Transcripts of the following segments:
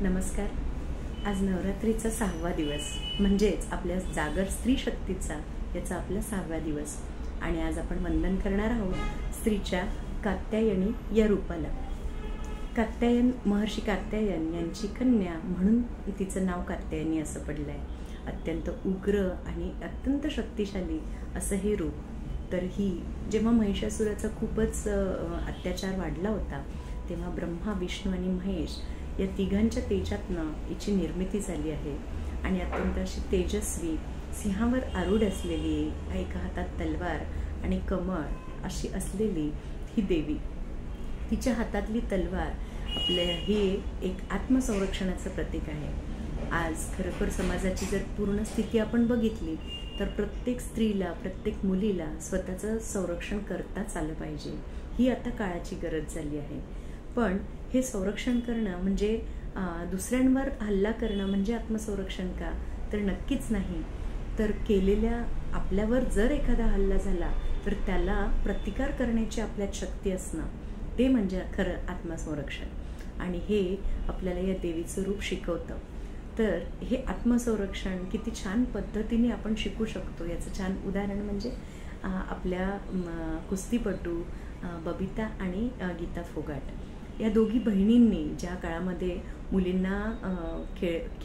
नमस्कार. आज नवरात्रीचा 6वा दिवस म्हणजेच आपल्या जागर स्त्री शक्तीचा याचा आपला 6वा दिवस आणि आज आपण वंदन करणार आहोत स्त्रीच्या कात्यायनी या रूपाला. कात्यायन महर्षी कात्यायन यांची कन्या म्हणून तिचं नाव कात्यायनी असं पडलं आहे. अत्यंत उग्र आणि अत्यंत शक्तिशाली असं हे रूप. तर ही जेव्हा महिषासुराचा खूपच अत्याचार वाढला होता तेव्हा ब्रह्मा, विष्णू आणि महेश या तिघांच्या तेजातनं हिची निर्मिती झाली आहे आणि अत्यंत अशी तेजस्वी सिंहावर आरूढ असलेली, एका हातात तलवार आणि कमळ अशी असलेली ही देवी. तिच्या हातातली तलवार आपल्या हे एक आत्मसंरक्षणाचं प्रतीक आहे. आज खरोखर समाजाची जर पूर्ण स्थिती आपण बघितली तर प्रत्येक स्त्रीला, प्रत्येक मुलीला स्वतःचं संरक्षण करताच आलं पाहिजे. ही आता काळाची गरज झाली आहे. पण हे संरक्षण करणं म्हणजे दुसऱ्यांवर हल्ला करणं म्हणजे आत्मसंरक्षण का? तर नक्कीच नाही. तर केलेल्या आपल्यावर जर एखादा हल्ला झाला तर त्याला प्रतिकार करण्याची आपल्यात शक्ती असणं ते म्हणजे खरं आत्मसंरक्षण. आणि हे आपल्याला या देवीचं रूप शिकवतं. तर हे आत्मसंरक्षण किती छान पद्धतीने आपण शिकू शकतो याचं छान उदाहरण म्हणजे आपल्या कुस्तीपटू बबिता आणि गीता फोगाट या दोघी बहिणींनी ज्या काळामध्ये मुलींना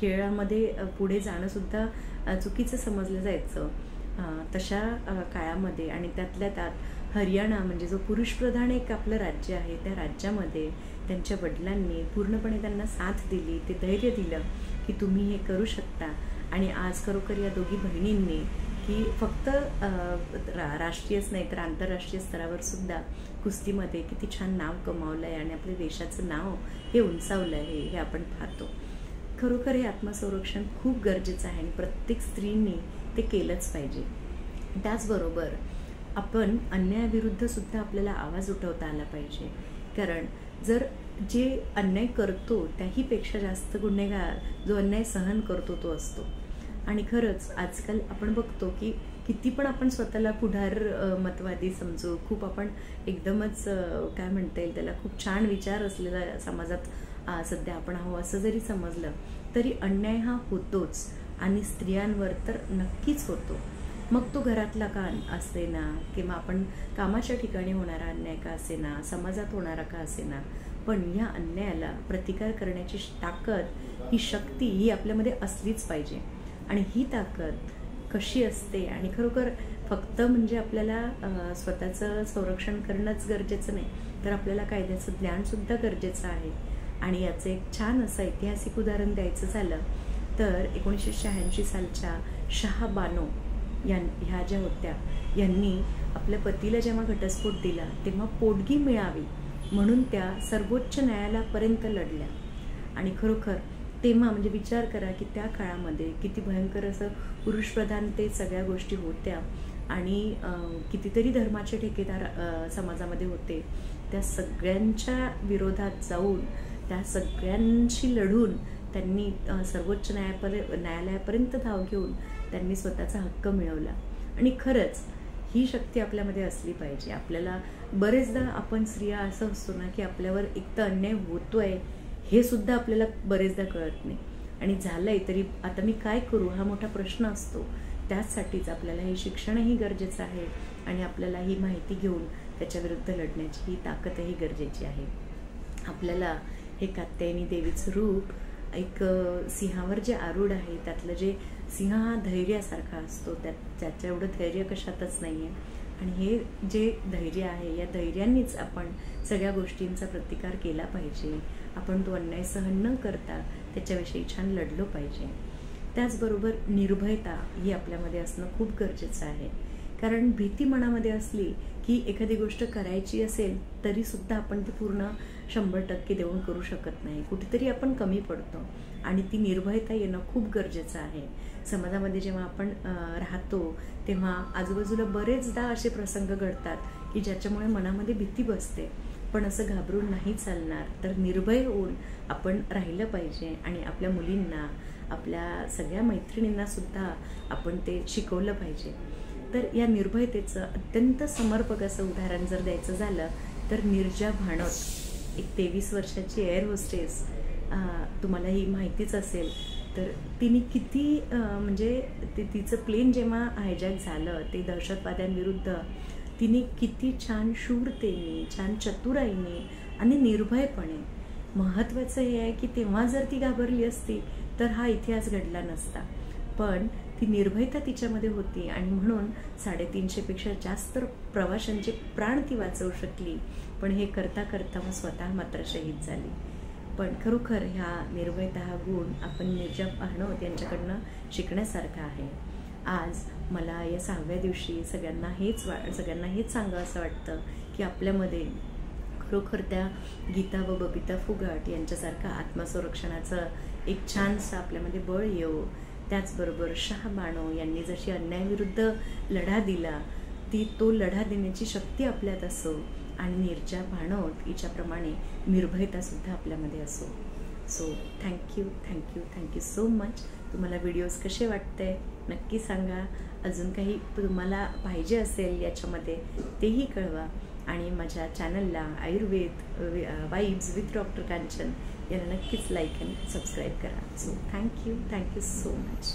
खेळामध्ये पुढे जाणं सुद्धा चुकीचं समजलं जायचं, तशा काळामध्ये आणि त्यातल्या त्यात हरियाणा म्हणजे जो पुरुषप्रधान एक आपलं राज्य आहे त्या राज्यामध्ये त्यांच्या वडिलांनी पूर्णपणे त्यांना साथ दिली, ते धैर्य दिलं की तुम्ही हे करू शकता. आणि आज खरोखर या दोघी बहिणींनी की फक्त राष्ट्रीयच नाही तर आंतरराष्ट्रीय स्तरावर सुद्धा कुस्तीमध्ये किती छान नाव कमावलं आहे आणि आपल्या देशाचं नाव हे उंचावलं आहे हे आपण पाहतो. खरोखर हे आत्मसंरक्षण खूप गरजेचं आहे आणि प्रत्येक स्त्रीने ते केलंच पाहिजे. त्याचबरोबर आपण अन्यायाविरुद्ध सुद्धा आपल्याला आवाज उठवता आला पाहिजे. कारण जर जे अन्याय करतो त्याहीपेक्षा जास्त गुन्हेगार जो अन्याय सहन करतो तो असतो. आणि खरंच आजकाल आपण बघतो की किती पण आपण स्वतःला मतवादी समजू, खूप आपण एकदमच काय म्हणता येईल त्याला खूप छान विचार असलेला समाजात सध्या आपण आहोत असं जरी समजलं तरी अन्याय हा होतोच आणि स्त्रियांवर तर नक्कीच होतो. मग तो घरातला का असेना किंवा आपण कामाच्या ठिकाणी होणारा अन्याय का असेना, समाजात होणारा का असेना, पण या अन्यायाला प्रतिकार करण्याची ताकद, ही शक्ती ही आपल्यामध्ये असलीच पाहिजे. आणि ही ताकद कशी असते आणि खरोखर फक्त म्हणजे आपल्याला स्वतःचं संरक्षण करणंच गरजेचं नाही तर आपल्याला कायद्याचं ज्ञानसुद्धा गरजेचं आहे. आणि याचं एक छान असं ऐतिहासिक उदाहरण द्यायचं झालं तर 1986 सालच्या शाह बानो ह्या ज्या होत्या यांनी आपल्या पतीला जेव्हा घटस्फोट दिला तेव्हा पोटगी मिळावी म्हणून त्या सर्वोच्च न्यायालयापर्यंत लढल्या. आणि खरोखर तेव्हा म्हणजे विचार करा की त्या काळामध्ये किती भयंकर असं पुरुषप्रधान ते सगळ्या गोष्टी होत्या आणि कितीतरी धर्माचे ठेकेदार समाजामध्ये होते. त्या सगळ्यांच्या विरोधात जाऊन त्या सगळ्यांशी लढून त्यांनी सर्वोच्च न्यायालयापर्यंत धाव घेऊन त्यांनी स्वतःचा हक्क मिळवला. आणि खरंच ही शक्ती आपल्यामध्ये असली पाहिजे. आपल्याला बरेचदा आपण स्त्रिया असं असतो ना की आपल्यावर एक तर अन्याय होतोय हे सुद्धा आपल्याला बरेचदा कळत नाही आणि झालंय तरी आता मी काय करू हा मोठा प्रश्न असतो. त्याचसाठीच आपल्याला हे शिक्षणही गरजेचं आहे आणि आपल्याला ही माहिती घेऊन त्याच्याविरुद्ध लढण्याची ही ताकदही गरजेची आहे. आपल्याला हे कात्यायनी देवीचं रूप एक सिंहावर जे आरूढ आहे त्यातलं जे सिंह हा धैर्यासारखा असतो त्याच्या एवढं धैर्य कशातच नाही आहे. आणि हे जे धैर्य आहे या धैर्यानेच आपण सगळ्या गोष्टींचा प्रतिकार केला पाहिजे. आपण तो अन्याय सहन न करता त्याच्याविषयी छान लढलो पाहिजे. त्याचबरोबर निर्भयता ही आपल्यामध्ये असणं खूप गरजेचं आहे. कारण भीती मनामध्ये असली की एखादी गोष्ट करायची असेल तरी सुद्धा आपण ती पूर्ण 100% देऊन करू शकत नाही. कुठेतरी आपण कमी पडतो आणि ती निर्भयता येणं खूप गरजेचं आहे. समाजामध्ये जेव्हा आपण राहतो तेव्हा आजूबाजूला बरेचदा असे प्रसंग घडतात की ज्याच्यामुळे मनामध्ये भीती बसते. पण असं घाबरून नाही चालणार तर निर्भय होऊन आपण राहिलं पाहिजे आणि आपल्या मुलींना, आपल्या सगळ्या मैत्रिणींना सुद्धा आपण ते शिकवलं पाहिजे. तर या निर्भयतेचं अत्यंत समर्पक असं उदाहरण जर द्यायचं झालं तर नीरजा भानोट, एक 23 वर्षाची एअर होस्टेस तुम्हाला ही माहितीच असेल, तर तिने किती म्हणजे तिचं प्लेन जेव्हा हायजॅक झालं ते दहशतवाद्यांविरुद्ध, तिने किती छान शूरतेने, छान चतुराईने आणि निर्भयपणे, महत्त्वाचं हे आहे की तेव्हा जर ती घाबरली असती तर हा इतिहास घडला नसता, पण ती निर्भयता तिच्यामध्ये होती आणि म्हणून 350पेक्षा जास्त प्रवाशांचे प्राण ती वाचवू शकली. पण हे करता करता मग स्वतः मात्र शहीद झाली. पण खरोखर ह्या निर्भयता हा गुण आपण नीरजा भानोत यांच्याकडनं शिकण्यासारखा आहे. आज मला या 6व्या दिवशी सगळ्यांना हेच सांगावं असं वाटतं की आपल्यामध्ये खरोखर त्या गीता व बबिता फुगाट यांच्यासारखं आत्मसंरक्षणाचं एक छानसं आपल्यामध्ये बळ येऊ. त्याचबरोबर शाह बानो यांनी जशी अन्यायाविरुद्ध लढा दिला, तो लढा देण्याची शक्ती आपल्यात असो आणि नीरजा भानोत हिच्याप्रमाणे निर्भयतासुद्धा आपल्यामध्ये असो. So thank you so much. तुम्हाला व्हिडिओज कसे वाटते नक्की सांगा. अजून काही तुम्हाला पाहिजे असेल याच्यामध्ये तेही कळवा. आणि माझ्या चॅनलला Ayurveda vibes with doctor Kanchan याला नक्कीच लाईक आणि सबस्क्राईब करा. So thank you so much.